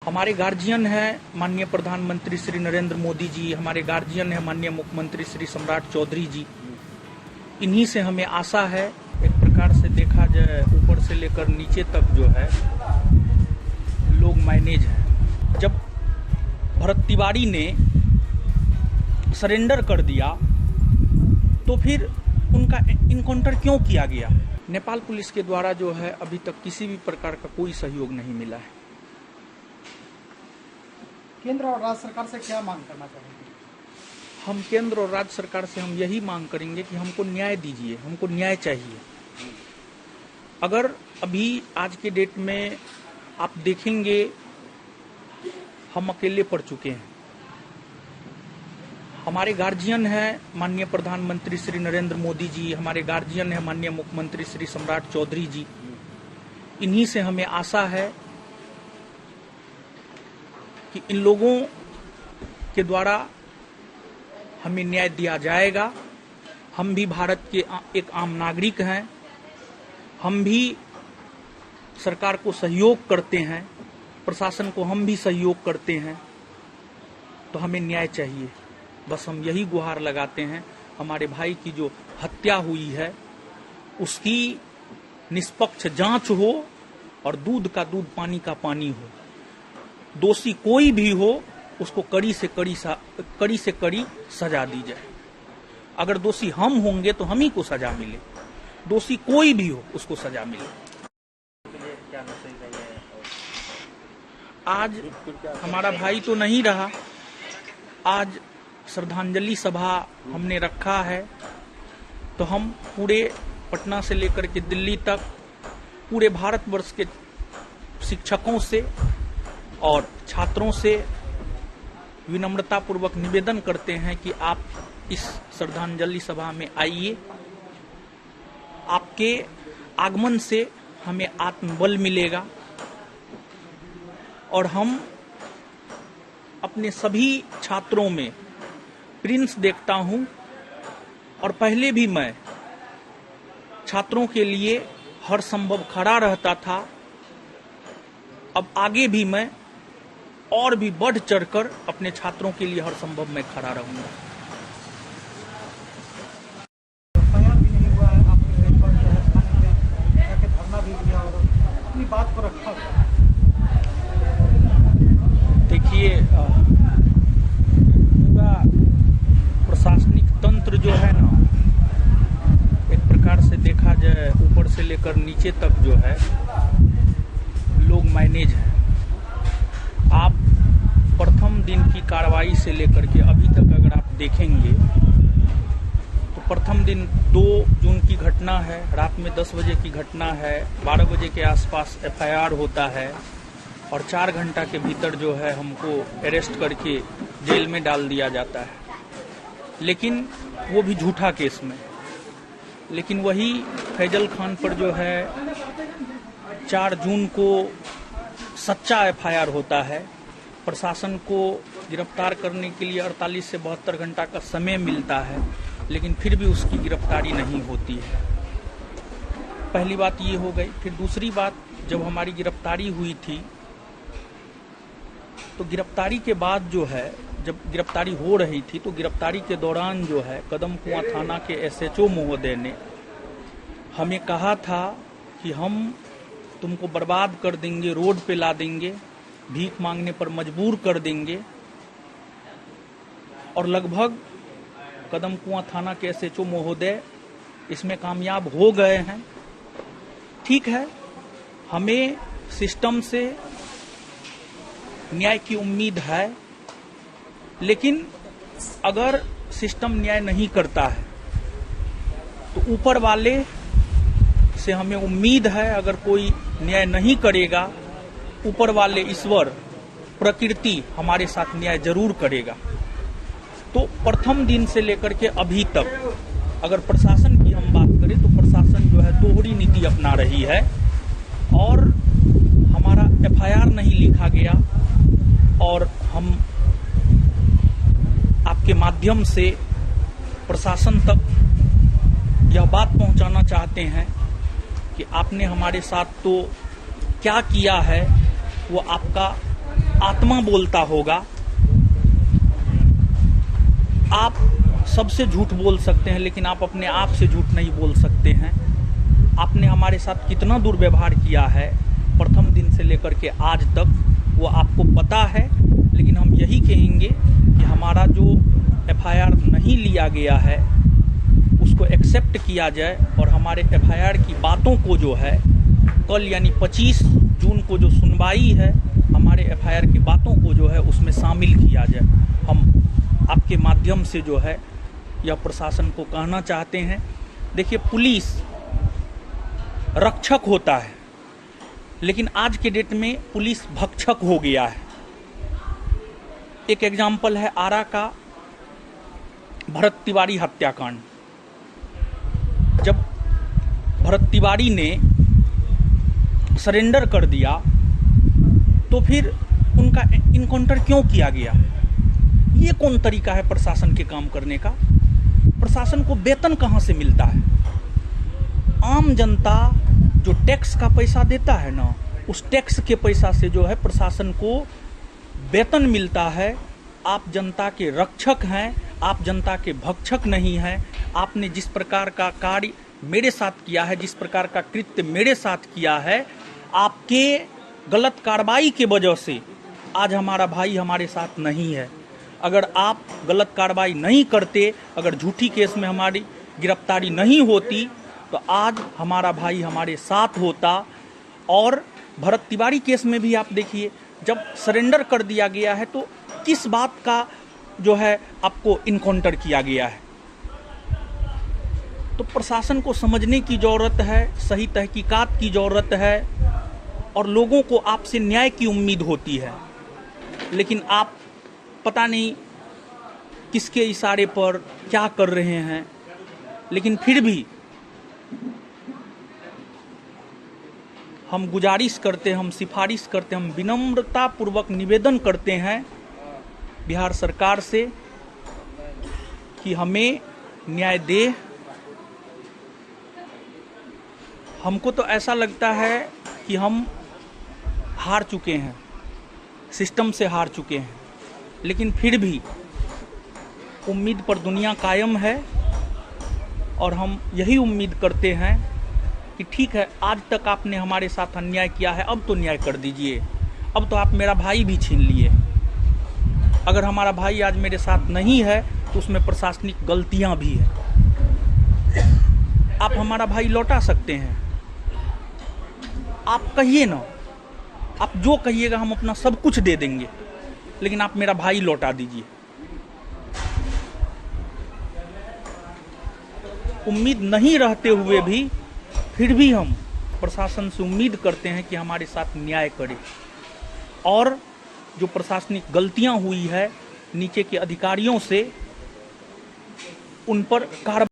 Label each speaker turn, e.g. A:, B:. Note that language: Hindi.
A: हमारे गार्जियन है माननीय प्रधानमंत्री श्री नरेंद्र मोदी जी, हमारे गार्जियन है माननीय मुख्यमंत्री श्री सम्राट चौधरी जी। इन्हीं से हमें आशा है, एक प्रकार से देखा जाए ऊपर से लेकर नीचे तक जो है लोग मैनेज हैं। जब भरत तिवारी ने सरेंडर कर दिया तो फिर उनका इनकाउंटर क्यों किया गया? नेपाल पुलिस के द्वारा जो है अभी तक किसी भी प्रकार का कोई सहयोग नहीं मिला है।
B: केंद्र और राज्य सरकार से क्या मांग करना चाहेंगे?
A: हम केंद्र और राज्य सरकार से हम यही मांग करेंगे कि हमको न्याय दीजिए, हमको न्याय चाहिए। अगर अभी आज के डेट में आप देखेंगे हम अकेले पड़ चुके हैं। हमारे गार्जियन है माननीय प्रधानमंत्री श्री नरेंद्र मोदी जी, हमारे गार्जियन है माननीय मुख्यमंत्री श्री सम्राट चौधरी जी। इन्हीं से हमें आशा है कि इन लोगों के द्वारा हमें न्याय दिया जाएगा। हम भी भारत के एक आम नागरिक हैं, हम भी सरकार को सहयोग करते हैं, प्रशासन को हम भी सहयोग करते हैं, तो हमें न्याय चाहिए। बस हम यही गुहार लगाते हैं, हमारे भाई की जो हत्या हुई है उसकी निष्पक्ष जांच हो और दूध का दूध पानी का पानी हो। दोषी कोई भी हो उसको कड़ी से कड़ी सजा दी जाए। अगर दोषी हम होंगे तो हम ही को सजा मिले, दोषी कोई भी हो उसको सजा मिले। आज हमारा भाई तो नहीं रहा, आज श्रद्धांजलि सभा हमने रखा है, तो हम पूरे पटना से लेकर के दिल्ली तक पूरे भारतवर्ष के शिक्षकों से और छात्रों से विनम्रता पूर्वक निवेदन करते हैं कि आप इस श्रद्धांजलि सभा में आइए। आपके आगमन से हमें आत्मबल मिलेगा और हम अपने सभी छात्रों में प्रिंस देखता हूं, और पहले भी मैं छात्रों के लिए हर संभव खड़ा रहता था। अब आगे भी मैं और भी बढ़ चढ़कर अपने छात्रों के लिए हर संभव मैं खड़ा रहूंगा।
B: भी नहीं हुआ है, आपने धरना भी दिया और अपनी बात को रखा।
A: देखिए, पूरा प्रशासनिक तंत्र जो है ना, एक प्रकार से देखा जाए ऊपर से लेकर नीचे तक जो है लोग मैनेज हैं। आप प्रथम दिन की कार्रवाई से लेकर के अभी तक अगर आप देखेंगे तो प्रथम दिन 2 जून की घटना है, रात में 10 बजे की घटना है, 12 बजे के आसपास एफआईआर होता है और 4 घंटा के भीतर जो है हमको अरेस्ट करके जेल में डाल दिया जाता है, लेकिन वो भी झूठा केस में। लेकिन वही फैजल खान पर जो है 4 जून को सच्चा एफआईआर होता है। प्रशासन को गिरफ्तार करने के लिए 48 से 72 घंटा का समय मिलता है, लेकिन फिर भी उसकी गिरफ्तारी नहीं होती है। पहली बात ये हो गई। फिर दूसरी बात, जब हमारी गिरफ्तारी हुई थी तो गिरफ्तारी के बाद जो है, जब गिरफ्तारी हो रही थी तो गिरफ्तारी के दौरान जो है कदम कुआं थाना के एसएचओ महोदय ने हमें कहा था कि हम तुमको बर्बाद कर देंगे, रोड पे ला देंगे, भीख मांगने पर मजबूर कर देंगे। और लगभग कदम कुआं थाना के एसएचओ महोदय इसमें कामयाब हो गए हैं। ठीक है, हमें सिस्टम से न्याय की उम्मीद है, लेकिन अगर सिस्टम न्याय नहीं करता है तो ऊपर वाले से हमें उम्मीद है, अगर कोई न्याय नहीं करेगा, ऊपर वाले ईश्वर प्रकृति हमारे साथ न्याय जरूर करेगा। तो प्रथम दिन से लेकर के अभी तक अगर प्रशासन की हम बात करें तो प्रशासन जो है दोहरी नीति अपना रही है और हमारा एफआईआर नहीं लिखा गया। और हम आपके माध्यम से प्रशासन तक यह बात पहुंचाना चाहते हैं कि आपने हमारे साथ तो क्या किया है वो आपका आत्मा बोलता होगा। आप सबसे झूठ बोल सकते हैं, लेकिन आप अपने आप से झूठ नहीं बोल सकते हैं। आपने हमारे साथ कितना दुर्व्यवहार किया है प्रथम दिन से लेकर के आज तक, वो आपको पता है। लेकिन हम यही कहेंगे कि हमारा जो एफआईआर नहीं लिया गया है उसको एक्सेप्ट किया जाए, और हमारे एफआईआर की बातों को जो है कल यानी 25 जून को जो सुनवाई है, हमारे एफआईआर की बातों को जो है उसमें शामिल किया जाए। हम आपके माध्यम से जो है यह प्रशासन को कहना चाहते हैं। देखिए, पुलिस रक्षक होता है, लेकिन आज के डेट में पुलिस भक्षक हो गया है। एक एग्जाम्पल है आरा का भरत तिवारी हत्याकांड। जब भरत तिवारी ने सरेंडर कर दिया तो फिर उनका इनकाउंटर क्यों किया गया? ये कौन तरीका है प्रशासन के काम करने का? प्रशासन को वेतन कहाँ से मिलता है? आम जनता जो टैक्स का पैसा देता है ना, उस टैक्स के पैसा से जो है प्रशासन को वेतन मिलता है। आप जनता के रक्षक हैं, आप जनता के भक्षक नहीं हैं। आपने जिस प्रकार का कार्य मेरे साथ किया है, जिस प्रकार का कृत्य मेरे साथ किया है, आपके गलत कार्रवाई के वजह से आज हमारा भाई हमारे साथ नहीं है। अगर आप गलत कार्रवाई नहीं करते, अगर झूठी केस में हमारी गिरफ्तारी नहीं होती, तो आज हमारा भाई हमारे साथ होता। और भरत तिवारी केस में भी आप देखिए, जब सरेंडर कर दिया गया है तो किस बात का जो है आपको इनकाउंटर किया गया है? तो प्रशासन को समझने की ज़रूरत है, सही तहकीकात की ज़रूरत है, और लोगों को आपसे न्याय की उम्मीद होती है। लेकिन आप पता नहीं किसके इशारे पर क्या कर रहे हैं, लेकिन फिर भी हम गुजारिश करते हैं, हम सिफारिश करते हैं, हम विनम्रतापूर्वक निवेदन करते हैं बिहार सरकार से कि हमें न्याय दे। हमको तो ऐसा लगता है कि हम हार चुके हैं, सिस्टम से हार चुके हैं, लेकिन फिर भी उम्मीद पर दुनिया कायम है। और हम यही उम्मीद करते हैं कि ठीक है, आज तक आपने हमारे साथ अन्याय किया है, अब तो न्याय कर दीजिए। अब तो आप मेरा भाई भी छीन लिए। अगर हमारा भाई आज मेरे साथ नहीं है तो उसमें प्रशासनिक गलतियां भी हैं। आप हमारा भाई लौटा सकते हैं, आप कहिए ना, आप जो कहिएगा हम अपना सब कुछ दे देंगे, लेकिन आप मेरा भाई लौटा दीजिए। उम्मीद नहीं रहते हुए भी फिर भी हम प्रशासन से उम्मीद करते हैं कि हमारे साथ न्याय करे, और जो प्रशासनिक गलतियां हुई है नीचे के अधिकारियों से, उन पर कार्रवाई